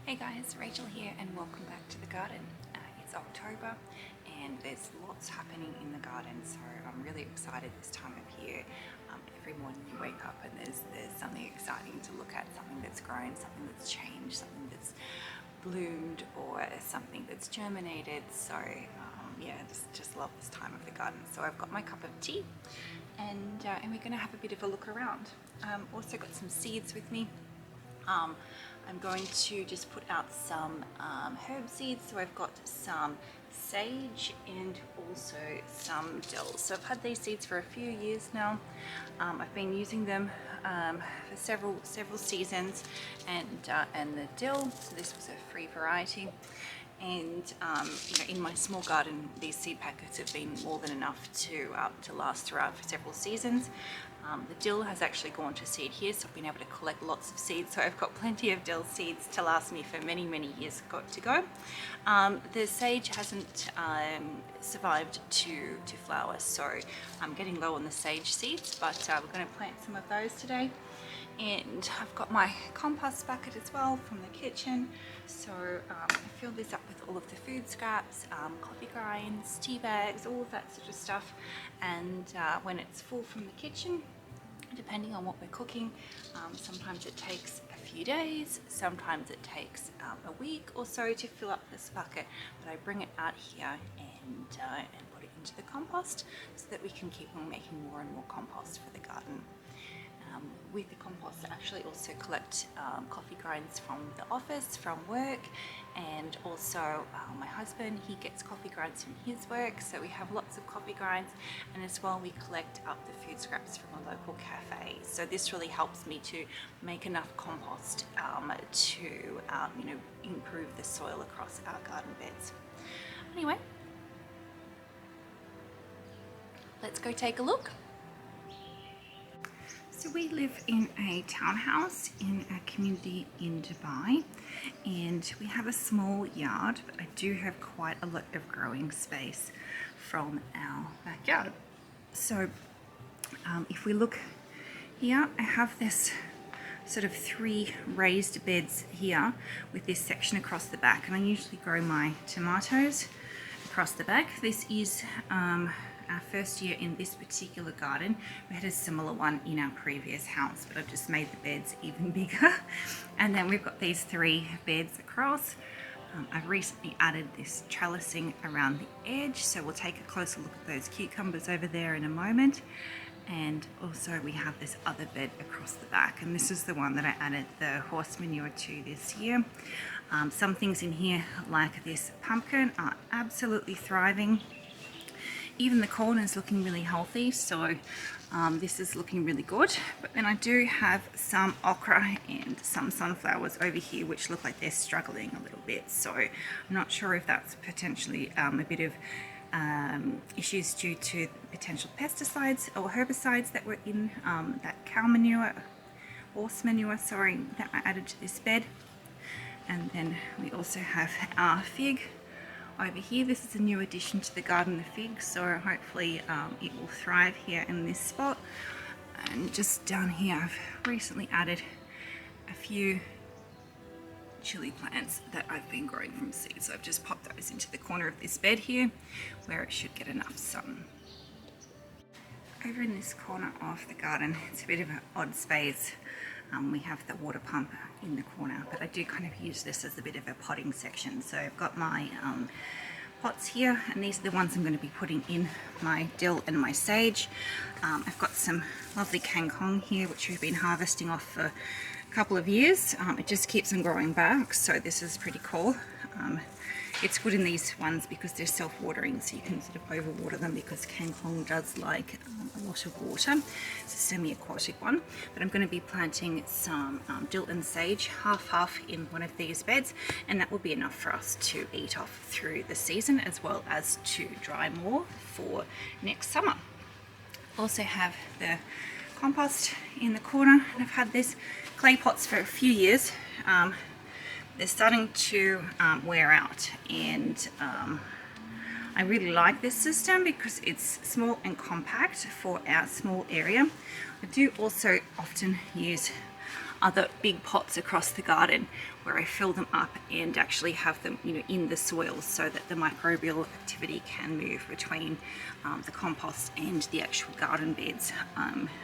Hey guys, Rachel here and welcome back to the garden. It's October and there's lots happening in the garden, so I'm really excited this time of year. Every morning you wake up and there's something exciting to look at, something that's grown, something that's changed, something that's bloomed, or something that's germinated. So yeah, just love this time of the garden. So I've got my cup of tea and we're going to have a bit of a look around. Also got some seeds with me. I'm going to just put out some herb seeds. So I've got some sage and also some dill. So I've had these seeds for a few years now. I've been using them for several seasons, and the dill, so this was a free variety. And in my small garden, these seed packets have been more than enough to last throughout for several seasons. The dill has actually gone to seed here, so I've been able to collect lots of seeds. So I've got plenty of dill seeds to last me for many years to go. The sage hasn't survived to flower, so I'm getting low on the sage seeds, but we're going to plant some of those today. And I've got my compost bucket as well from the kitchen. So I fill this up with all of the food scraps, coffee grinds, tea bags, all of that sort of stuff. And when it's full from the kitchen, depending on what we're cooking, sometimes it takes a few days, sometimes it takes a week or so to fill up this bucket. But I bring it out here and put it into the compost so that we can keep on making more and more compost for the garden. With the compost, I actually also collect coffee grinds from the office, from work, and also my husband, he gets coffee grinds from his work, so we have lots of coffee grinds. And as well, we collect up the food scraps from a local cafe. So this really helps me to make enough compost to improve the soil across our garden beds. Anyway, let's go take a look. So we live in a townhouse in a community in Dubai, and we have a small yard, but I do have quite a lot of growing space from our backyard. So if we look here, I have this sort of 3 raised beds here with this section across the back, and I usually grow my tomatoes across the back. This is our first year in this particular garden. We had a similar one in our previous house, but I've just made the beds even bigger. And then we've got these 3 beds across. I've recently added this trellising around the edge, so we'll take a closer look at those cucumbers over there in a moment. And also we have this other bed across the back, and this is the one that I added the horse manure to this year. Some things in here, like this pumpkin, are absolutely thriving. Even the corn is looking really healthy, so this is looking really good. But then I do have some okra and some sunflowers over here which look like they're struggling a little bit. So I'm not sure if that's potentially a bit of issues due to potential pesticides or herbicides that were in that horse manure, that I added to this bed. And then we also have our fig over here. This is a new addition to the garden, the fig, so hopefully it will thrive here in this spot. And just down here, I've recently added a few chili plants that I've been growing from seeds. So I've just popped those into the corner of this bed here, where it should get enough sun. Over in this corner of the garden, it's a bit of an odd space. We have the water pump in the corner, but I do kind of use this as a bit of a potting section. So I've got my pots here, and these are the ones I'm going to be putting in my dill and my sage. I've got some lovely kangkong here, which we've been harvesting off for a couple of years. It just keeps on growing back, so this is pretty cool. It's good in these ones because they're self-watering, so you can sort of overwater them, because kangkong does like a lot of water. It's a semi-aquatic one. But I'm going to be planting some dill and sage half in one of these beds, and that will be enough for us to eat off through the season, as well as to dry more for next summer. Also have the compost in the corner, and I've had this clay pots for a few years. They're starting to wear out, and I really like this system because it's small and compact for our small area. I do also often use other big pots across the garden where I fill them up and actually have them, you know, in the soil so that the microbial activity can move between the compost and the actual garden beds.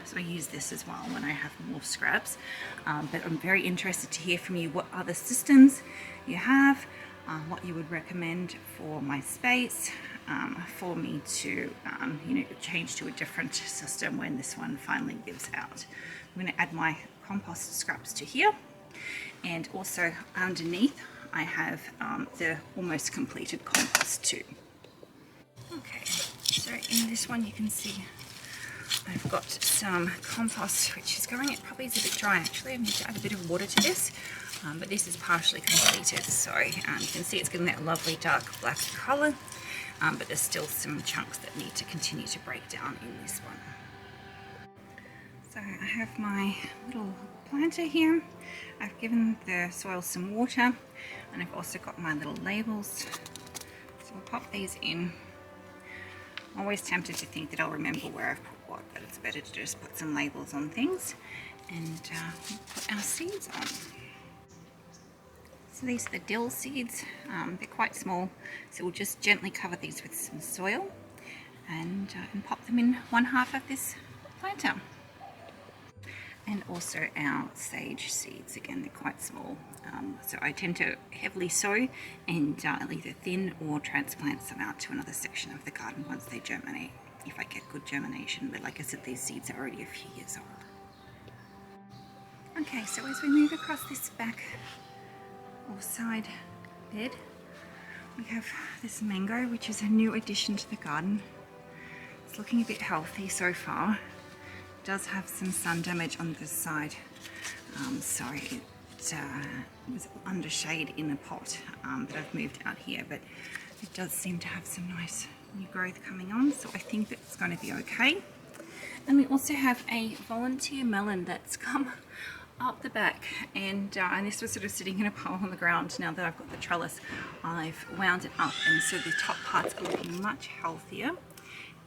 So I use this as well when I have more scraps. But I'm very interested to hear from you what other systems you have, what you would recommend for my space, for me to you know, change to a different system when this one finally gives out. I'm going to add my compost scraps to here, and also underneath I have the almost completed compost too. Okay, so in this one you can see I've got some compost which is going, it probably is a bit dry actually. I need to add a bit of water to this, but this is partially completed, so you can see it's getting that lovely dark black colour, but there's still some chunks that need to continue to break down in this one. So I have my little planter here. I've given the soil some water, and I've also got my little labels, so I'll pop these in. I'm always tempted to think that I'll remember where I've put what, but it's better to just put some labels on things and put our seeds on. So these are the dill seeds. They're quite small, so we'll just gently cover these with some soil and pop them in 1/2 of this planter. And also our sage seeds, again they're quite small, so I tend to heavily sow and I'll either thin or transplant some out to another section of the garden once they germinate, if I get good germination. But like I said, these seeds are already a few years old. Okay, so as we move across this back or side bed, we have this mango, which is a new addition to the garden. It's looking a bit healthy so far. It does have some sun damage on this side, so it was under shade in a pot that I've moved out here, but it does seem to have some nice new growth coming on, so I think that it's going to be okay. And we also have a volunteer melon that's come up the back, and this was sort of sitting in a pile on the ground. Now that I've got the trellis, I've wound it up, and so the top parts are looking much healthier,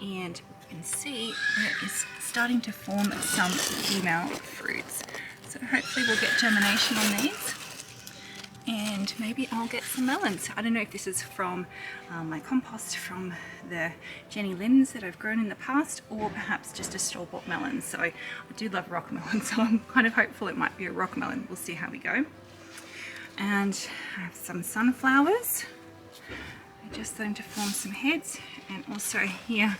and you can see it is starting to form some female fruits. So hopefully we'll get germination on these, and maybe I'll get some melons. I don't know if this is from my compost from the Jenny Linds that I've grown in the past, or perhaps just a store-bought melon. So I do love rock melon, so I'm kind of hopeful it might be a rock melon. We'll see how we go. And I have some sunflowers. They're just starting to form some heads, and also here,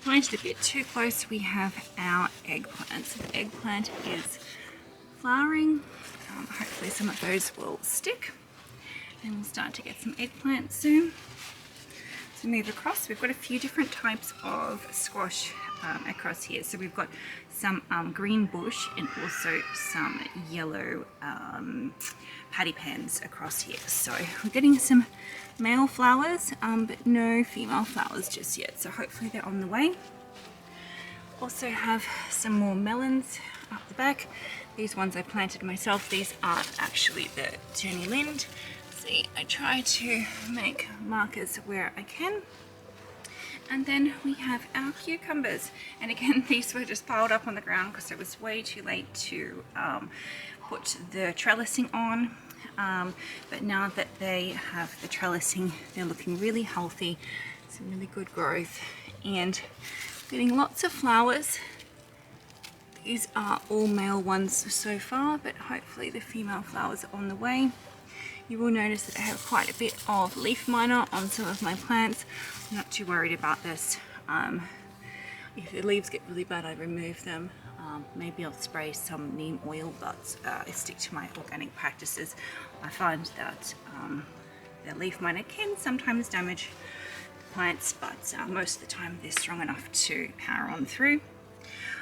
planted a bit too close, we have our eggplant. So the eggplant is flowering. Hopefully some of those will stick, and we'll start to get some eggplant soon. So move across, we've got a few different types of squash across here. So we've got some green bush and also some yellow paddy pans across here. So we're getting some male flowers, but no female flowers just yet, so hopefully they're on the way. Also have some more melons up the back. These ones I planted myself. These aren't actually the Jenny Lind. See, I try to make markers where I can. And then we have our cucumbers, and again these were just piled up on the ground because it was way too late to put the trellising on. But now that they have the trellising, they're looking really healthy, some really good growth, and getting lots of flowers. These are all male ones so far, but hopefully the female flowers are on the way. You will notice that I have quite a bit of leaf miner on some of my plants. I'm not too worried about this. If the leaves get really bad, I remove them. Maybe I'll spray some neem oil, but I stick to my organic practices. I find that the leaf miner can sometimes damage the plants, but most of the time they're strong enough to power on through.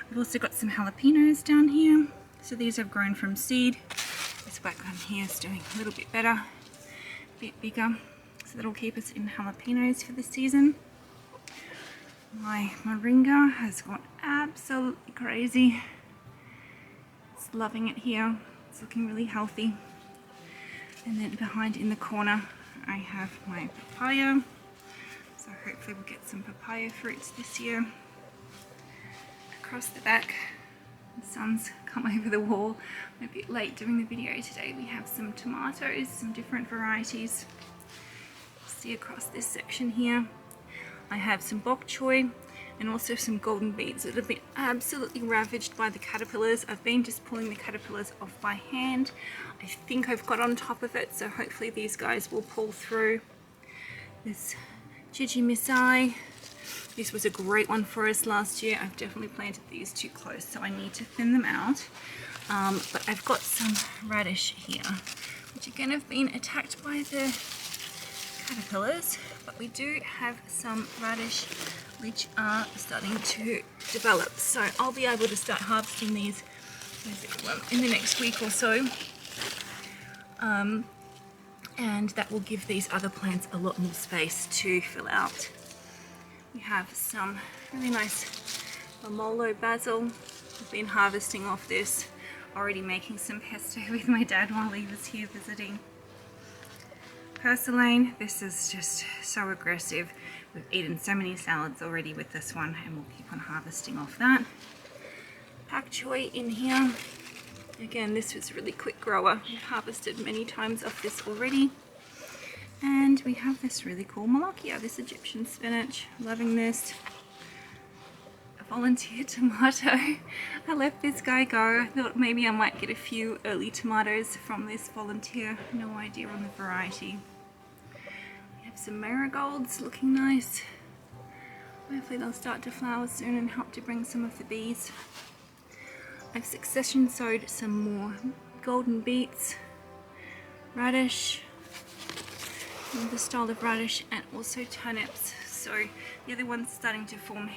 I've also got some jalapenos down here. So these have grown from seed. This black one here is doing a little bit better, a bit bigger. So that'll keep us in jalapenos for the season. My moringa has gone absolutely crazy. It's loving it here. It's looking really healthy. And then behind in the corner, I have my papaya. So hopefully we'll get some papaya fruits this year. Across the back, The sun's come over the wall. I'm a bit late doing the video today. We have some tomatoes, some different varieties. See across this section here. I have some bok choy and also some golden beets that have been absolutely ravaged by the caterpillars. I've been just pulling the caterpillars off by hand. I think I've got on top of it, so hopefully these guys will pull through. This Gigi Misai. This was a great one for us last year. I've definitely planted these too close, so I need to thin them out. But I've got some radish here, which again have been attacked by the caterpillars, but we do have some radish which are starting to develop. So I'll be able to start harvesting these in the next week or so. And that will give these other plants a lot more space to fill out. We have some really nice Pomolo basil. I've been harvesting off this, already making some pesto with my dad while he was here visiting. Purslane, this is just so aggressive. We've eaten so many salads already with this one, and we'll keep on harvesting off that. Pak choy in here. Again, this was a really quick grower. We've harvested many times off this already. And we have this really cool Molokia, this Egyptian spinach. Loving this. A volunteer tomato. I let this guy go. I thought maybe I might get a few early tomatoes from this volunteer. No idea on the variety. We have some marigolds looking nice. Hopefully they'll start to flower soon and help to bring some of the bees. I've succession sowed some more golden beets, radish, another style of radish, and also turnips. So the other one's starting to form,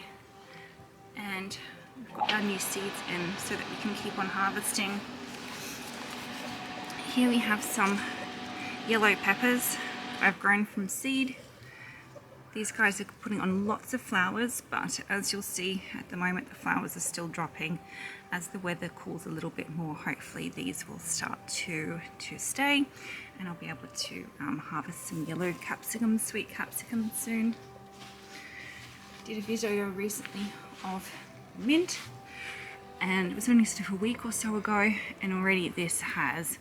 and we've got our new seeds in so that we can keep on harvesting. Here we have some yellow peppers I've grown from seed. These guys are putting on lots of flowers, but as you'll see at the moment the flowers are still dropping. As the weather cools a little bit more, hopefully these will start to stay, and I'll be able to harvest some yellow capsicum, sweet capsicum soon. Did a video recently of mint, and it was only sort of a week or so ago, and already this has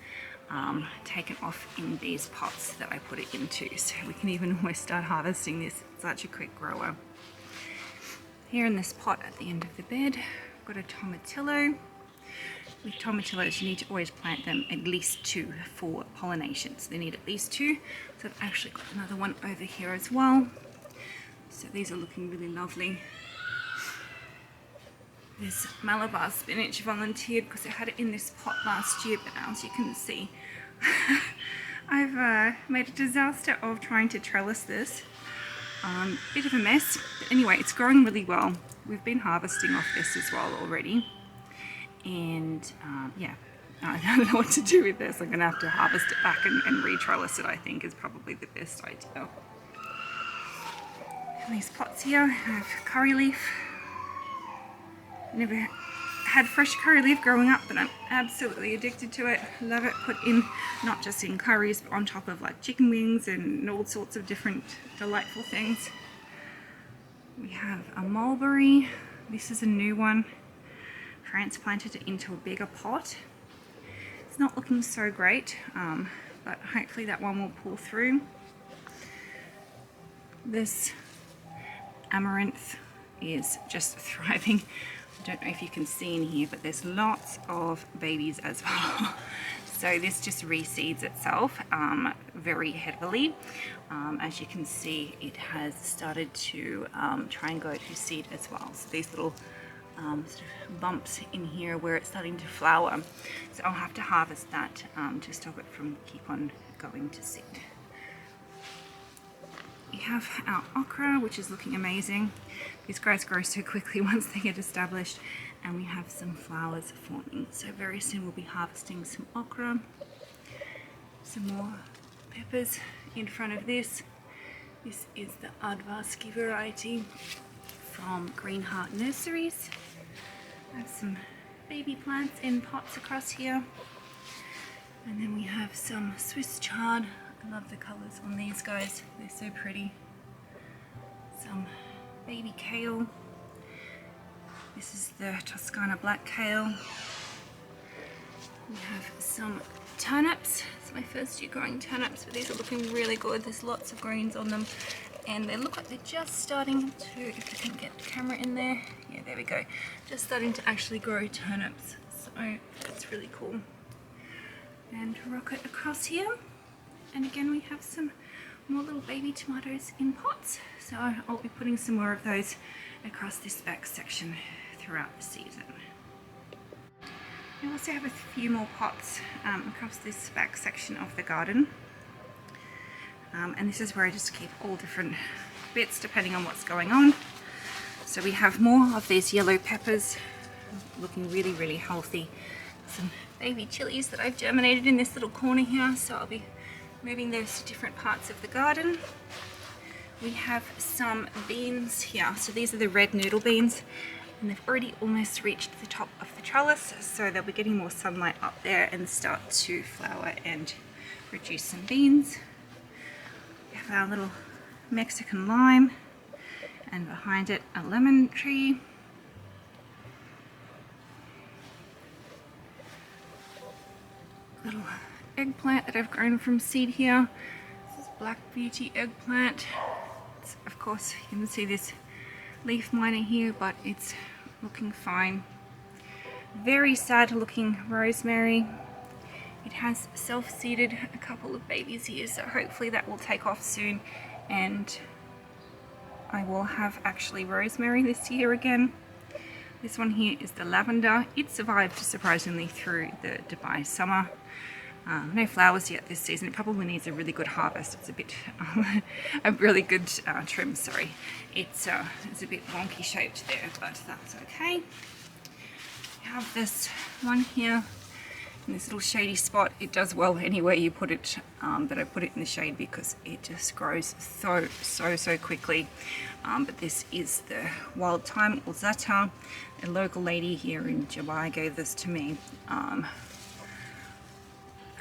taken off in these pots that I put it into, so we can even almost start harvesting this. It's such a quick grower. Here in this pot at the end of the bed, I've got a tomatillo. With tomatillos you need to always plant them at least 2 for pollination, so they need at least 2. So I've actually got another one over here as well. So these are looking really lovely. This Malabar spinach volunteered because I had it in this pot last year, but as you can see I've made a disaster of trying to trellis this. Bit of a mess, but anyway, it's growing really well. We've been harvesting off this as well already, and yeah, I don't know what to do with this. I'm gonna have to harvest it back and re-trellis it, I think is probably the best idea. And these pots here have curry leaf. Never had fresh curry leaf growing up, but I'm absolutely addicted to it. Love it. Put in, not just in curries, but on top of like chicken wings and all sorts of different delightful things. We have a mulberry. This is a new one. Transplanted it into a bigger pot. It's not looking so great, but hopefully that one will pull through. This amaranth is just thriving. I don't know if you can see in here, but there's lots of babies as well. So this just reseeds itself very heavily. As you can see, it has started to try and go to seed as well. So these little sort of bumps in here where it's starting to flower. So I'll have to harvest that to stop it from keep on going to seed. We have our okra, which is looking amazing. These guys grow so quickly once they get established, and we have some flowers forming. So very soon we'll be harvesting some okra. Some more peppers in front of this. This is the Advaski variety from Green Heart Nurseries. I have some baby plants in pots across here. And then we have some Swiss chard. I love the colours on these guys, they're so pretty. Some baby kale. This is the Toscana black kale. We have some turnips. It's my first year growing turnips, but these are looking really good. There's lots of greens on them, and they look like they're just starting to, if I can get the camera in there, yeah, there we go, just starting to actually grow turnips, so that's really cool. And rock it across here, and again we have some more little baby tomatoes in pots, so I'll be putting some more of those across this back section throughout the season. We also have a few more pots across this back section of the garden, and this is where I just keep all different bits depending on what's going on. So we have more of these yellow peppers looking really healthy. Some baby chilies that I've germinated in this little corner here, so I'll be moving those to different parts of the garden. We have some beans here, so these are the red noodle beans, and they've already almost reached the top of the trellis, so they'll be getting more sunlight up there and start to flower and produce some beans. We have our little Mexican lime, and behind it a lemon tree. Little eggplant that I've grown from seed here. This is Black Beauty eggplant. It's, of course, you can see this leaf miner here, but it's looking fine. Very sad looking rosemary. It has self-seeded a couple of babies here, so hopefully that will take off soon, and I will have actually rosemary this year again. This one here is the lavender. It survived surprisingly through the Dubai summer. No flowers yet this season. It probably needs a really good harvest. It's a bit, a really good trim, sorry. It's a bit wonky shaped there, but that's okay. We have this one here in this little shady spot. It does well anywhere you put it, but I put it in the shade because it just grows so quickly. But this is the wild thyme or za'atar. A local lady here in Dubai gave this to me.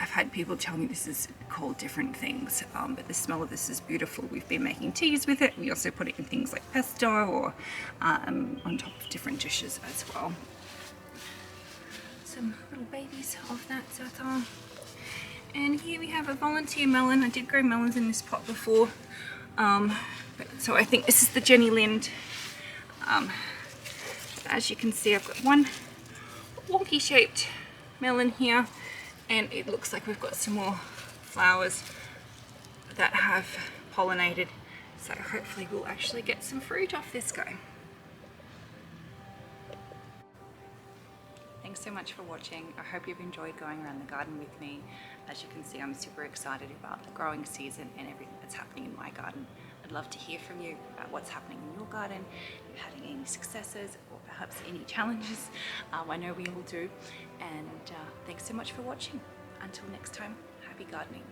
I've had people tell me this is called different things, but the smell of this is beautiful. We've been making teas with it. We also put it in things like pesto or on top of different dishes as well. Some little babies of that za'atar. And here we have a volunteer melon. I did grow melons in this pot before, so I think this is the Jenny Lind. As you can see, I've got one wonky shaped melon here, and it looks like we've got some more flowers that have pollinated, so hopefully we'll actually get some fruit off this guy. Thanks so much for watching. I hope you've enjoyed going around the garden with me. As you can see, I'm super excited about the growing season and everything that's happening in my garden. I'd love to hear from you about what's happening in your garden, if you're having any successes or perhaps any challenges. I know we all do. And thanks so much for watching. Until next time, happy gardening.